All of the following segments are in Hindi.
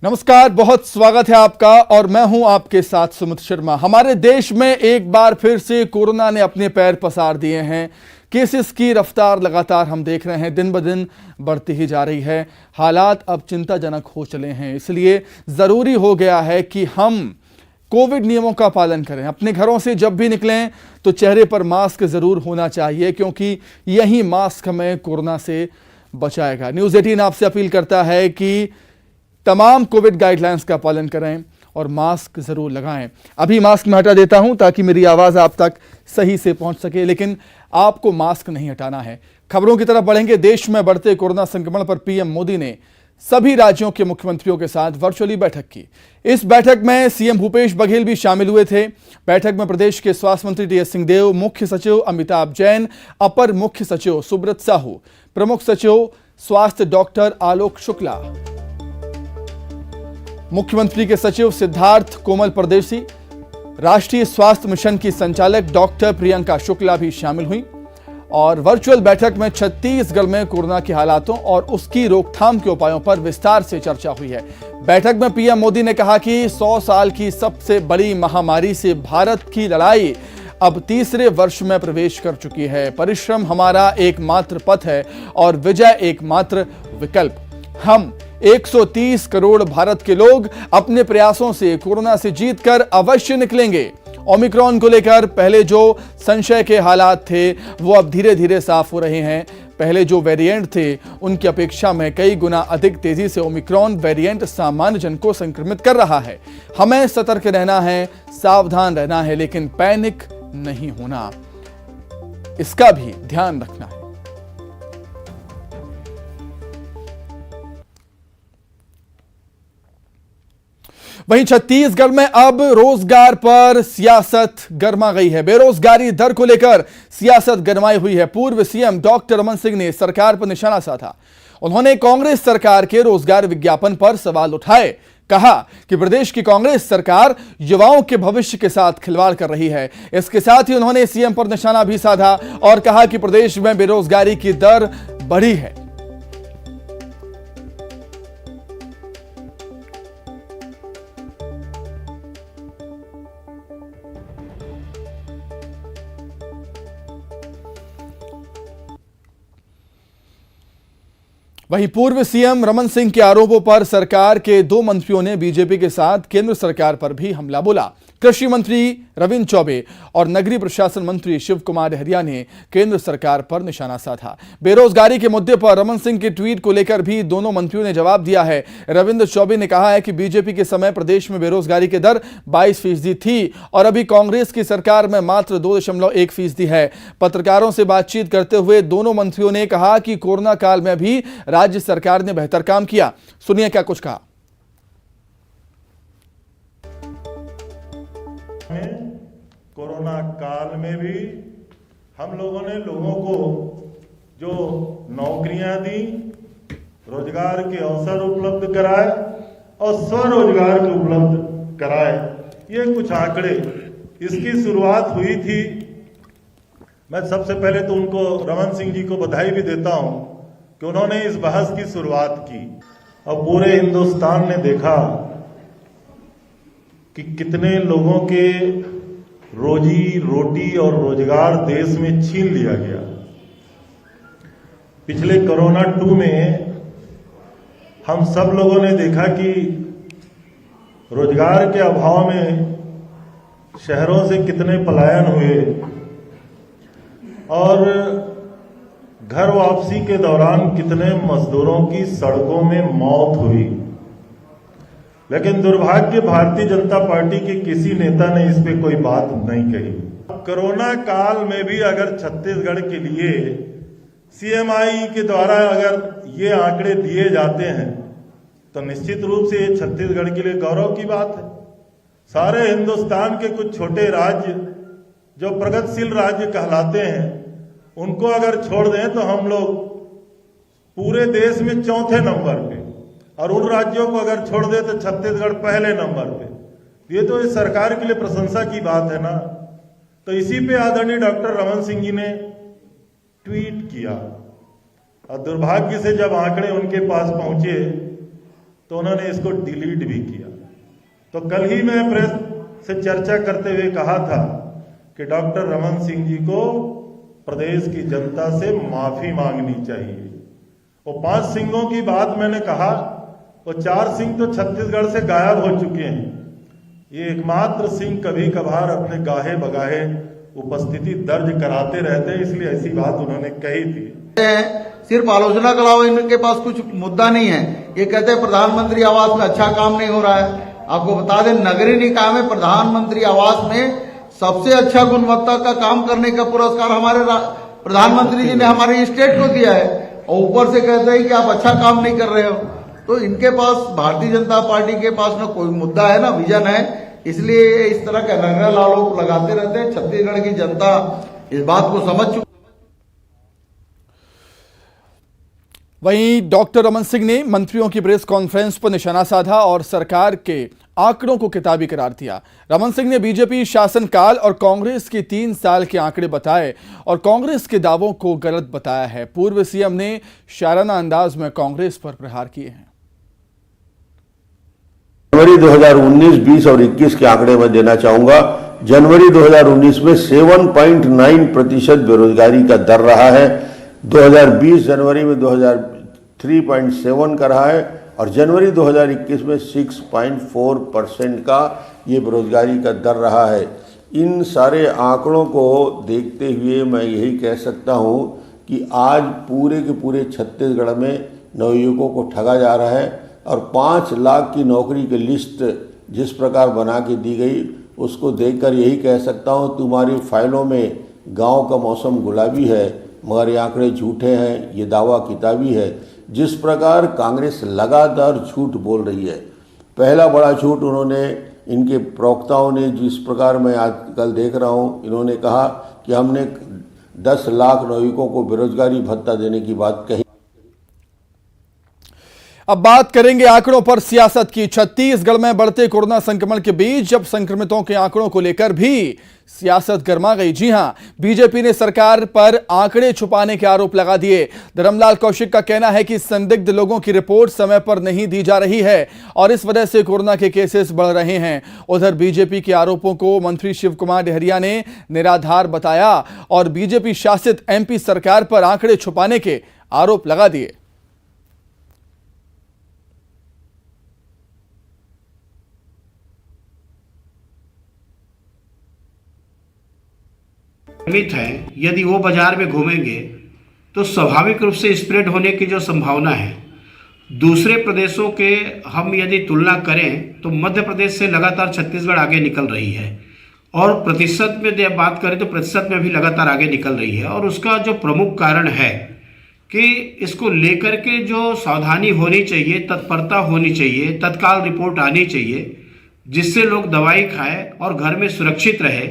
नमस्कार, बहुत स्वागत है आपका और मैं हूं आपके साथ सुमित शर्मा। हमारे देश में एक बार फिर से कोरोना ने अपने पैर पसार दिए हैं। केसेस की रफ्तार लगातार हम देख रहे हैं, दिन ब दिन बढ़ती ही जा रही है। हालात अब चिंताजनक हो चले हैं, इसलिए ज़रूरी हो गया है कि हम कोविड नियमों का पालन करें। अपने घरों से जब भी निकलें तो चेहरे पर मास्क ज़रूर होना चाहिए, क्योंकि यही मास्क हमें कोरोना से बचाएगा। न्यूज़ 18 आपसे अपील करता है कि तमाम कोविड गाइडलाइंस का पालन करें और मास्क जरूर लगाएं। अभी मास्क मैं हटा देता हूं ताकि मेरी आवाज आप तक सही से पहुंच सके, लेकिन आपको मास्क नहीं हटाना है। खबरों की तरफ बढ़ेंगे। देश में बढ़ते कोरोना संक्रमण पर पीएम मोदी ने सभी राज्यों के मुख्यमंत्रियों के साथ वर्चुअली बैठक की। इस बैठक में सीएम भूपेश बघेल भी शामिल हुए थे। बैठक में प्रदेश के स्वास्थ्य मंत्री टीएस सिंहदेव, मुख्य सचिव अमिताभ जैन, अपर मुख्य सचिव सुब्रत साहू, प्रमुख सचिव स्वास्थ्य डॉक्टर आलोक शुक्ला, मुख्यमंत्री के सचिव सिद्धार्थ कोमल परदेसी, राष्ट्रीय स्वास्थ्य मिशन की संचालक डॉक्टर प्रियंका शुक्ला भी शामिल हुई। और वर्चुअल बैठक में छत्तीसगढ़ में कोरोना के हालातों और उसकी रोकथाम के उपायों पर विस्तार से चर्चा हुई है। बैठक में पीएम मोदी ने कहा कि 100 साल की सबसे बड़ी महामारी से भारत की लड़ाई अब तीसरे वर्ष में प्रवेश कर चुकी है। परिश्रम हमारा एकमात्र पथ है और विजय एकमात्र विकल्प। हम 130 करोड़ भारत के लोग अपने प्रयासों से कोरोना से जीतकर अवश्य निकलेंगे। ओमिक्रॉन को लेकर पहले जो संशय के हालात थे वो अब धीरे धीरे साफ हो रहे हैं। पहले जो वेरिएंट थे उनकी अपेक्षा में कई गुना अधिक तेजी से ओमिक्रॉन वेरिएंट सामान्य जन को संक्रमित कर रहा है। हमें सतर्क रहना है, सावधान रहना है, लेकिन पैनिक नहीं होना, इसका भी ध्यान रखना है। वहीं छत्तीसगढ़ में अब रोजगार पर सियासत गरमा गई है। बेरोजगारी दर को लेकर सियासत गरमाई हुई है। पूर्व सीएम डॉक्टर रमन सिंह ने सरकार पर निशाना साधा। उन्होंने कांग्रेस सरकार के रोजगार विज्ञापन पर सवाल उठाए। कहा कि प्रदेश की कांग्रेस सरकार युवाओं के भविष्य के साथ खिलवाड़ कर रही है। इसके साथ ही उन्होंने सीएम पर निशाना भी साधा और कहा कि प्रदेश में बेरोजगारी की दर बढ़ी है। वहीं पूर्व सीएम रमन सिंह के आरोपों पर सरकार के 2 मंत्रियों ने बीजेपी के साथ केंद्र सरकार पर भी हमला बोला। कृषि मंत्री रविंद्र चौबे और नगरीय प्रशासन मंत्री शिव कुमार डहरिया ने केंद्र सरकार पर निशाना साधा। बेरोजगारी के मुद्दे पर रमन सिंह के ट्वीट को लेकर भी दोनों मंत्रियों ने जवाब दिया है। रविंद्र चौबे ने कहा है कि बीजेपी के समय प्रदेश में बेरोजगारी की दर 22% थी और अभी कांग्रेस की सरकार में मात्र 2.1% है। पत्रकारों से बातचीत करते हुए दोनों मंत्रियों ने कहा कि कोरोना काल में भी राज्य सरकार ने बेहतर काम किया। सुनिए क्या कुछ कहा। कोरोना काल में भी हम लोगों ने लोगों को जो नौकरियां दी, रोजगार के अवसर उपलब्ध कराए और स्वरोजगार के उपलब्ध कराए। ये कुछ आंकड़े, इसकी शुरुआत हुई थी। मैं सबसे पहले तो उनको, रमन सिंह जी को बधाई भी देता हूं कि उन्होंने इस बहस की शुरुआत की और पूरे हिंदुस्तान ने देखा कि कितने लोगों के रोजी रोटी और रोजगार देश में छीन लिया गया। पिछले कोरोना 2 में हम सब लोगों ने देखा कि रोजगार के अभाव में शहरों से कितने पलायन हुए और घर वापसी के दौरान कितने मजदूरों की सड़कों में मौत हुई। लेकिन दुर्भाग्य भारतीय जनता पार्टी के किसी नेता ने इस पे कोई बात नहीं कही। कोरोना काल में भी अगर छत्तीसगढ़ के लिए सीएमआई के द्वारा अगर ये आंकड़े दिए जाते हैं तो निश्चित रूप से ये छत्तीसगढ़ के लिए गौरव की बात है। सारे हिंदुस्तान के कुछ छोटे राज्य जो प्रगतिशील राज्य कहलाते हैं उनको अगर छोड़ दें तो हम लोग पूरे देश में 4थे नंबर पे, और उन राज्यों को अगर छोड़ दे तो छत्तीसगढ़ पहले नंबर पे। ये तो इस सरकार के लिए प्रशंसा की बात है ना। तो इसी पे आदरणीय डॉक्टर रमन सिंह जी ने ट्वीट किया और दुर्भाग्य से जब आंकड़े उनके पास पहुंचे तो उन्होंने इसको डिलीट भी किया। तो कल ही मैं प्रेस से चर्चा करते हुए कहा था कि डॉक्टर रमन सिंह जी को प्रदेश की जनता से माफी मांगनी चाहिए। वो 5 सिंहों की बात मैंने कहा, वो 4 सिंह तो छत्तीसगढ़ से गायब हो चुके हैं। ये एकमात्र सिंह कभी कभार अपने गाहे बगाहे उपस्थिति दर्ज कराते रहते हैं, इसलिए ऐसी बात उन्होंने कही थी। सिर्फ आलोचना के अलावा इनके पास कुछ मुद्दा नहीं है। ये कहते हैं प्रधानमंत्री आवास में अच्छा काम नहीं हो रहा है। आपको बता दें, नगरीय निकाय में प्रधानमंत्री आवास में सबसे अच्छा गुणवत्ता का काम करने का पुरस्कार हमारे प्रधानमंत्री जी ने हमारे स्टेट को दिया है, और ऊपर से कहते हैं कि आप अच्छा काम नहीं कर रहे हो। तो इनके पास, भारतीय जनता पार्टी के पास ना कोई मुद्दा है ना विजन है, इसलिए इस तरह के नगरल आरोप लगाते रहते हैं। छत्तीसगढ़ की जनता इस बात को समझ चुकी। वहीं डॉक्टर रमन सिंह ने मंत्रियों की प्रेस कॉन्फ्रेंस पर निशाना साधा और सरकार के आंकड़ों को किताबी करार दिया। रमन सिंह ने बीजेपी शासनकाल और कांग्रेस के 3 साल के आंकड़े बताए और कांग्रेस के दावों को गलत बताया है। पूर्व सीएम ने शाराना अंदाज में कांग्रेस पर प्रहार किए हैं। जनवरी 2019, 20 और 21 के आंकड़े में देना चाहूंगा। जनवरी 2019 में 7.9% बेरोजगारी का दर रहा है। 2020 जनवरी में 3.7 का रहा है और जनवरी 2021 में 6.4% का ये बेरोजगारी का दर रहा है। इन सारे आंकड़ों को देखते हुए मैं यही कह सकता हूँ कि आज पूरे के पूरे छत्तीसगढ़ में नवयुवकों को ठगा जा रहा है और 5 लाख की नौकरी की लिस्ट जिस प्रकार बना के दी गई, उसको देखकर यही कह सकता हूँ तुम्हारी फाइलों में गांव का मौसम गुलाबी है, मगर ये आंकड़े झूठे हैं, ये दावा किताबी है। जिस प्रकार कांग्रेस लगातार झूठ बोल रही है, पहला बड़ा झूठ उन्होंने, इनके प्रवक्ताओं ने, जिस प्रकार मैं आजकल देख रहा हूँ, इन्होंने कहा कि हमने 10 लाख नौयुवकों को बेरोजगारी भत्ता देने की बात कही। अब बात करेंगे आंकड़ों पर सियासत की। छत्तीसगढ़ में बढ़ते कोरोना संक्रमण के बीच जब संक्रमितों के आंकड़ों को लेकर भी सियासत गर्मा गई। जी हां, बीजेपी ने सरकार पर आंकड़े छुपाने के आरोप लगा दिए। धर्मलाल कौशिक का कहना है कि संदिग्ध लोगों की रिपोर्ट समय पर नहीं दी जा रही है और इस वजह से कोरोना के केसेस बढ़ रहे हैं। उधर बीजेपी के आरोपों को मंत्री शिव कुमार डहरिया ने निराधार बताया और बीजेपी शासित एमपी सरकार पर आंकड़े छुपाने के आरोप लगा दिए। है, यदि वो बाजार में घूमेंगे तो स्वाभाविक रूप से स्प्रेड होने की जो संभावना है, दूसरे प्रदेशों के हम यदि तुलना करें तो मध्य प्रदेश से लगातार छत्तीसगढ़ आगे निकल रही है और प्रतिशत में जब बात करें तो प्रतिशत में भी लगातार आगे निकल रही है। और उसका जो प्रमुख कारण है कि इसको लेकर के जो सावधानी होनी चाहिए, तत्परता होनी चाहिए, तत्काल रिपोर्ट आनी चाहिए, जिससे लोग दवाई खाएं और घर में सुरक्षित रहे।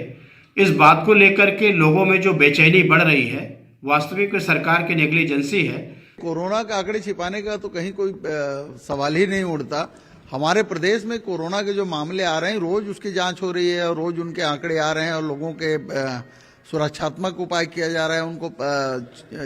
इस बात को लेकर के लोगों में जो बेचैनी बढ़ रही है, वास्तविक में सरकार की नेग्लिजेंसी है। कोरोना के आंकड़े छिपाने का तो कहीं कोई सवाल ही नहीं उठता। हमारे प्रदेश में कोरोना के जो मामले आ रहे हैं, रोज उसकी जांच हो रही है और रोज उनके आंकड़े आ रहे हैं और लोगों के सुरक्षात्मक उपाय किया जा रहा है, उनको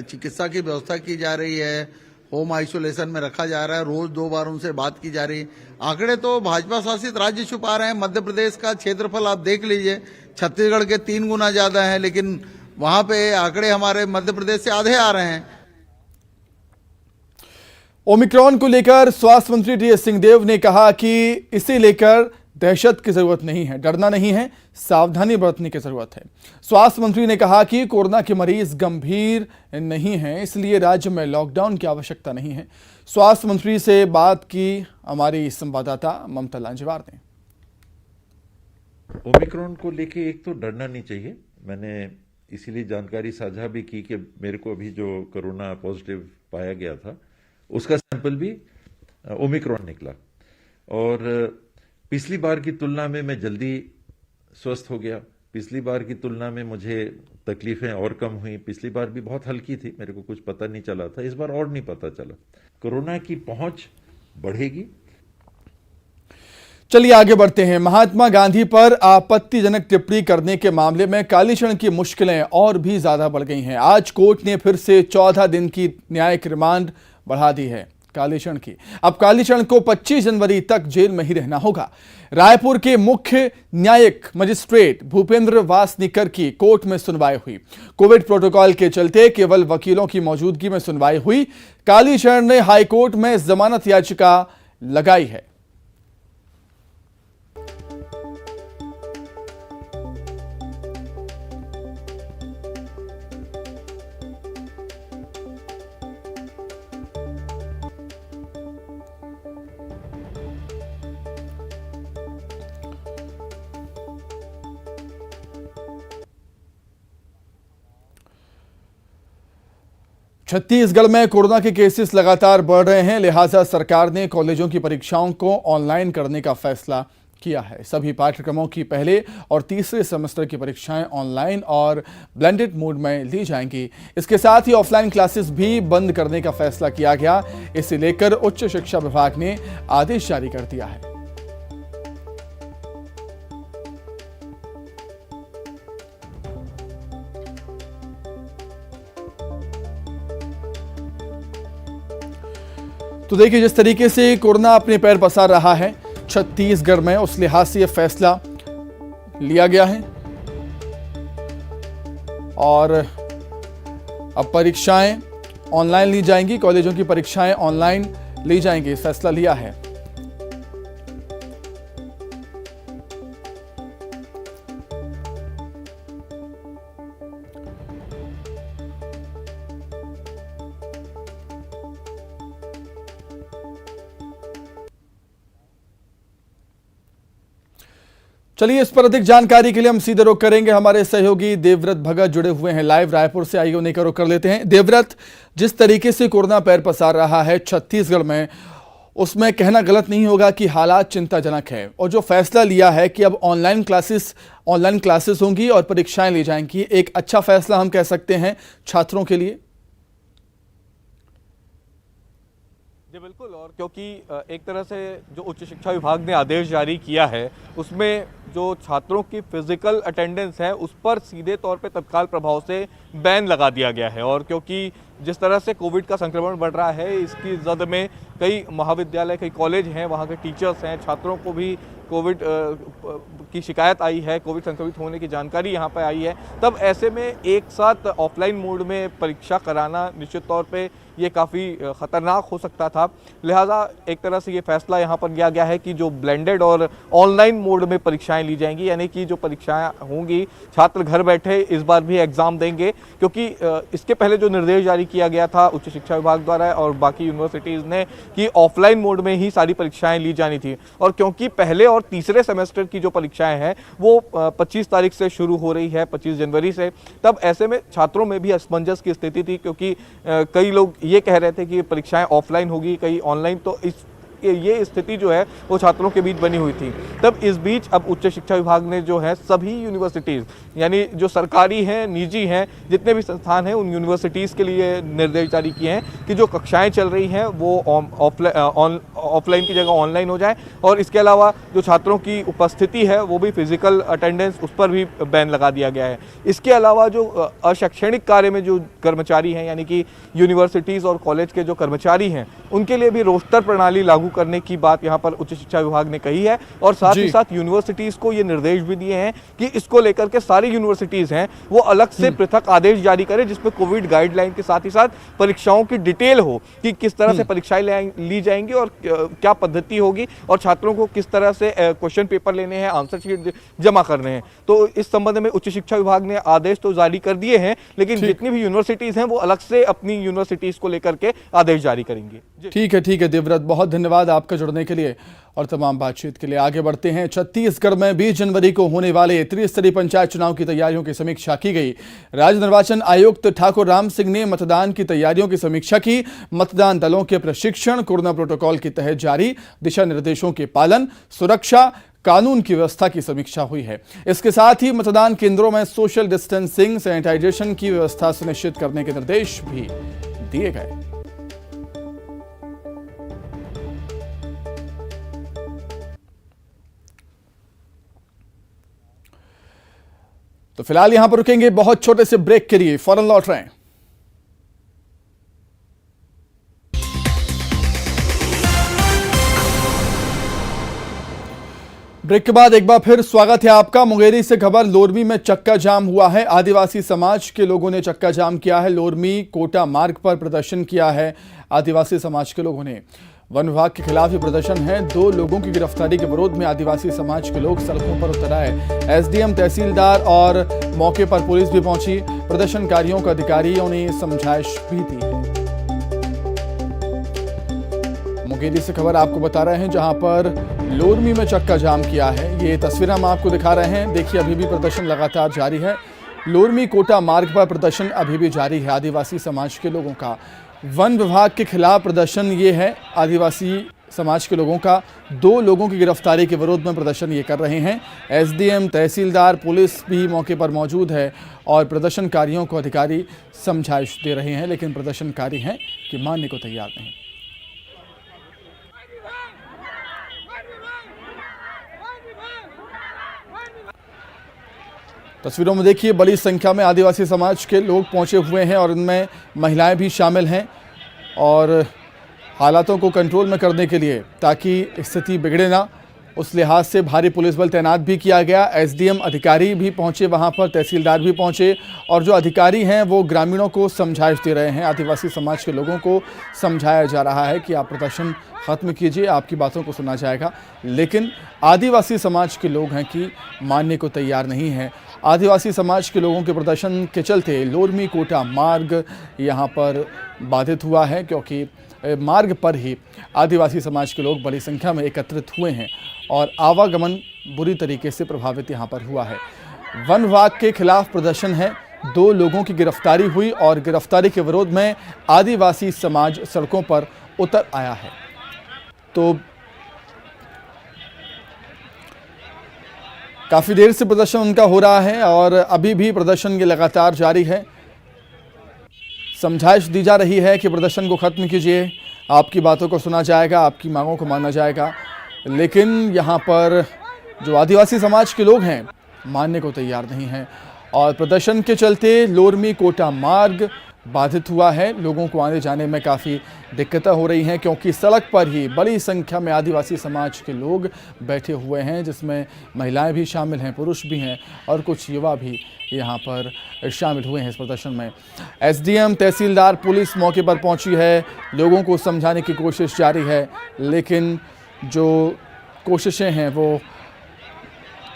चिकित्सा की व्यवस्था की जा रही है, होम आइसोलेशन में रखा जा रहा है, रोज 2 बार उनसे बात की जा रही है। आंकड़े तो भाजपा शासित राज्य छुपा रहे हैं। मध्य प्रदेश का क्षेत्रफल आप देख लीजिए, छत्तीसगढ़ के 3 गुना ज्यादा है, लेकिन वहां पे आंकड़े हमारे मध्य प्रदेश से आधे आ रहे हैं। ओमिक्रॉन को लेकर स्वास्थ्य मंत्री टीएस सिंहदेव ने कहा कि इसे लेकर दहशत की जरूरत नहीं है, डरना नहीं है, सावधानी बरतने की जरूरत है। स्वास्थ्य मंत्री ने कहा कि कोरोना के मरीज गंभीर नहीं हैं, इसलिए राज्य में लॉकडाउन की आवश्यकता नहीं है। स्वास्थ्य मंत्री से बात की हमारी संवाददाता ममता लांजेवार ने। ओमिक्रॉन को लेके एक तो डरना नहीं चाहिए। मैंने इसीलिए जानकारी साझा भी की कि मेरे को अभी जो कोरोना पॉजिटिव पाया गया था उसका सैंपल भी ओमिक्रॉन निकला और पिछली बार की तुलना में मैं जल्दी स्वस्थ हो गया। पिछली बार की तुलना में मुझे तकलीफें और कम हुई। पिछली बार भी बहुत हल्की थी, मेरे को कुछ पता नहीं चला था, इस बार और नहीं पता चला। कोरोना की पहुंच बढ़ेगी। चलिए आगे बढ़ते हैं। महात्मा गांधी पर आपत्तिजनक टिप्पणी करने के मामले में कालीचरण की मुश्किलें और भी ज्यादा बढ़ गई हैं। आज कोर्ट ने फिर से 14 दिन की न्यायिक रिमांड बढ़ा दी है। कालीचरण की। अब कालीचरण को 25 जनवरी तक जेल में ही रहना होगा। रायपुर के मुख्य न्यायिक मजिस्ट्रेट भूपेंद्र वासनीकर की कोर्ट में सुनवाई हुई। कोविड प्रोटोकॉल के चलते केवल वकीलों की मौजूदगी में सुनवाई हुई। कालीचरण ने हाईकोर्ट में जमानत याचिका लगाई है। छत्तीसगढ़ में कोरोना के केसेस लगातार बढ़ रहे हैं, लिहाजा सरकार ने कॉलेजों की परीक्षाओं को ऑनलाइन करने का फैसला किया है। सभी पाठ्यक्रमों की पहले और तीसरे सेमेस्टर की परीक्षाएं ऑनलाइन और ब्लेंडेड मोड में ली जाएंगी। इसके साथ ही ऑफलाइन क्लासेस भी बंद करने का फैसला किया गया। इसे लेकर उच्च शिक्षा विभाग ने आदेश जारी कर दिया है। तो देखिए, जिस तरीके से कोरोना अपने पैर पसार रहा है छत्तीसगढ़ में, उस लिहाज से यह फैसला लिया गया है और अब परीक्षाएं ऑनलाइन ली जाएंगी। कॉलेजों की परीक्षाएं ऑनलाइन ली जाएंगी, फैसला लिया है। चलिए, इस पर अधिक जानकारी के लिए हम सीधे रुख करेंगे। हमारे सहयोगी देवव्रत भगत जुड़े हुए हैं लाइव रायपुर से। आइए उन्हीं का रुख कर लेते हैं। देवव्रत, जिस तरीके से कोरोना पैर पसार रहा है छत्तीसगढ़ में, उसमें कहना गलत नहीं होगा कि हालात चिंताजनक है। और जो फैसला लिया है कि अब ऑनलाइन क्लासेस होंगी और परीक्षाएं ली जाएंगी, एक अच्छा फैसला हम कह सकते हैं छात्रों के लिए। जी बिल्कुल, और क्योंकि एक तरह से जो उच्च शिक्षा विभाग ने आदेश जारी किया है उसमें जो छात्रों की फिजिकल अटेंडेंस है उस पर सीधे तौर पे तत्काल प्रभाव से बैन लगा दिया गया है। और क्योंकि जिस तरह से कोविड का संक्रमण बढ़ रहा है, इसकी जद में कई महाविद्यालय, कई कॉलेज हैं, वहाँ के टीचर्स हैं, छात्रों को भी कोविड की शिकायत आई है, कोविड संक्रमित होने की जानकारी यहाँ पर आई है। तब ऐसे में एक साथ ऑफलाइन मोड में परीक्षा कराना निश्चित तौर पे ये काफ़ी ख़तरनाक हो सकता था। लिहाजा एक तरह से ये फैसला यहाँ पर लिया गया है कि जो ब्लेंडेड और ऑनलाइन मोड में परीक्षाएं ली जाएंगी, यानी कि जो परीक्षाएं होंगी छात्र घर बैठे इस बार भी एग्ज़ाम देंगे। क्योंकि इसके पहले जो निर्देश जारी किया गया था उच्च शिक्षा विभाग द्वारा और बाकी यूनिवर्सिटीज़ ने कि ऑफलाइन मोड में ही सारी परीक्षाएं ली जानी थी, और क्योंकि पहले और तीसरे सेमेस्टर की जो परीक्षाएं हैं वो 25 तारीख से शुरू हो रही है, 25 जनवरी से, तब ऐसे में छात्रों में भी असमंजस की स्थिति थी। क्योंकि कई लोग ये कह रहे थे कि परीक्षाएं ऑफलाइन होगी, कई ऑनलाइन, तो ये स्थिति जो है वो छात्रों के बीच बनी हुई थी। तब इस बीच अब उच्च शिक्षा विभाग ने जो है सभी यूनिवर्सिटीज़, यानी जो सरकारी हैं, निजी हैं, जितने भी संस्थान हैं, उन यूनिवर्सिटीज़ के लिए निर्देश जारी किए हैं कि जो कक्षाएं चल रही हैं वो ऑफलाइन की जगह ऑनलाइन हो जाए। और इसके अलावा जो छात्रों की उपस्थिति है वो भी फिजिकल अटेंडेंस, उस पर भी बैन लगा दिया गया है। इसके अलावा जो अशैक्षणिक कार्य में जो कर्मचारी हैं, यानी कि यूनिवर्सिटीज़ और कॉलेज के जो कर्मचारी हैं, उनके लिए भी रोस्टर प्रणाली लागू करने की बात यहाँ पर उच्च शिक्षा विभाग ने कही है। और साथ ही साथ यूनिवर्सिटीज को ये निर्देश भी दिए हैं कि इसको लेकर के सारी यूनिवर्सिटीज हैं वो अलग से पृथक आदेश जारी करें, जिसमें कोविड गाइडलाइन के साथ ही साथ परीक्षाओं की डिटेल हो कि किस तरह से परीक्षाएं ली जाएंगी और क्या पद्धति होगी और छात्रों को किस तरह से क्वेश्चन पेपर लेने हैं, आंसर शीट जमा करने हैं। तो इस संबंध में उच्च शिक्षा विभाग ने आदेश तो जारी कर दिए हैं, लेकिन जितनी भी यूनिवर्सिटीज हैं वो अलग से अपनी यूनिवर्सिटीज को लेकर के आदेश जारी करेंगे। ठीक है देवव्रत, बहुत धन्यवाद आपका जुड़ने के लिए और तमाम बातचीत के लिए। आगे बढ़ते हैं। छत्तीसगढ़ में 20 जनवरी को होने वाले त्रिस्तरीय पंचायत चुनाव की तैयारियों की समीक्षा की गई। राज्य निर्वाचन आयुक्त ठाकुर राम सिंह ने मतदान की तैयारियों की समीक्षा की। मतदान दलों के प्रशिक्षण, कोरोना प्रोटोकॉल के तहत जारी दिशा निर्देशों के पालन, सुरक्षा, कानून की व्यवस्था की समीक्षा हुई है। इसके साथ ही मतदान केंद्रों में सोशल डिस्टेंसिंग, सैनिटाइजेशन की व्यवस्था सुनिश्चित करने के निर्देश भी दिए गए। तो फिलहाल यहां पर रुकेंगे बहुत छोटे से ब्रेक के लिए, फौरन लौट रहे हैं। ब्रेक के बाद एक बार फिर स्वागत है आपका। मुंगेरी से खबर, लोरमी में चक्का जाम हुआ है। आदिवासी समाज के लोगों ने चक्का जाम किया है। लोरमी कोटा मार्ग पर प्रदर्शन किया है आदिवासी समाज के लोगों ने। वन विभाग के खिलाफ ये प्रदर्शन है। 2 लोगों की गिरफ्तारी के विरोध में आदिवासी समाज के लोग सड़कों पर उतर आए। एसडीएम, तहसीलदार और मौके पर पुलिस भी पहुंची। प्रदर्शनकारियों को अधिकारियों ने समझाइश भी दी। मुंगेरी से खबर आपको बता रहे हैं, जहां पर लोरमी में चक्का जाम किया है। ये तस्वीर हम आपको दिखा रहे हैं। देखिए, अभी भी प्रदर्शन लगातार जारी है। लोरमी कोटा मार्ग पर प्रदर्शन अभी भी जारी है आदिवासी समाज के लोगों का। वन विभाग के खिलाफ प्रदर्शन ये है आदिवासी समाज के लोगों का। 2 लोगों की गिरफ्तारी के विरोध में प्रदर्शन ये कर रहे हैं। एसडीएम, तहसीलदार, पुलिस भी मौके पर मौजूद है और प्रदर्शनकारियों को अधिकारी समझाइश दे रहे हैं, लेकिन प्रदर्शनकारी हैं कि मानने को तैयार नहीं। तस्वीरों में देखिए, बड़ी संख्या में आदिवासी समाज के लोग पहुंचे हुए हैं और इनमें महिलाएं भी शामिल हैं। और हालातों को कंट्रोल में करने के लिए, ताकि स्थिति बिगड़े ना, उस लिहाज से भारी पुलिस बल तैनात भी किया गया। एसडीएम अधिकारी भी पहुंचे वहां पर, तहसीलदार भी पहुंचे और जो अधिकारी हैं वो ग्रामीणों को समझाइश दे रहे हैं। आदिवासी समाज के लोगों को समझाया जा रहा है कि आप प्रदर्शन खत्म कीजिए, आपकी बातों को सुना जाएगा। लेकिन आदिवासी समाज के लोग हैं कि मानने को तैयार नहीं है। आदिवासी समाज के लोगों के प्रदर्शन के चलते लोरमी कोटा मार्ग यहाँ पर बाधित हुआ है, क्योंकि मार्ग पर ही आदिवासी समाज के लोग बड़ी संख्या में एकत्रित हुए हैं और आवागमन बुरी तरीके से प्रभावित यहाँ पर हुआ है। वन विभाग के खिलाफ प्रदर्शन है। 2 लोगों की गिरफ्तारी हुई और गिरफ्तारी के विरोध में आदिवासी समाज सड़कों पर उतर आया है। तो काफ़ी देर से प्रदर्शन उनका हो रहा है और अभी भी प्रदर्शन ये लगातार जारी है। समझाइश दी जा रही है कि प्रदर्शन को ख़त्म कीजिए, आपकी बातों को सुना जाएगा, आपकी मांगों को माना जाएगा। लेकिन यहाँ पर जो आदिवासी समाज के लोग हैं मानने को तैयार नहीं हैं और प्रदर्शन के चलते लोरमी कोटा मार्ग बाधित हुआ है। लोगों को आने जाने में काफ़ी दिक्कतें हो रही हैं, क्योंकि सड़क पर ही बड़ी संख्या में आदिवासी समाज के लोग बैठे हुए हैं, जिसमें महिलाएं भी शामिल हैं, पुरुष भी हैं और कुछ युवा भी यहाँ पर शामिल हुए हैं इस प्रदर्शन में। एसडीएम, तहसीलदार, पुलिस मौके पर पहुंची है। लोगों को समझाने की कोशिश जारी है, लेकिन जो कोशिशें हैं वो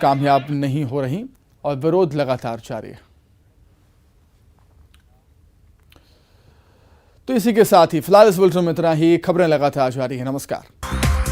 कामयाब नहीं हो रही और विरोध लगातार जारी है। तो इसी के साथ ही फिलहाल इस बुलेटिन में इतना ही। खबरें लगातार जारी है। नमस्कार।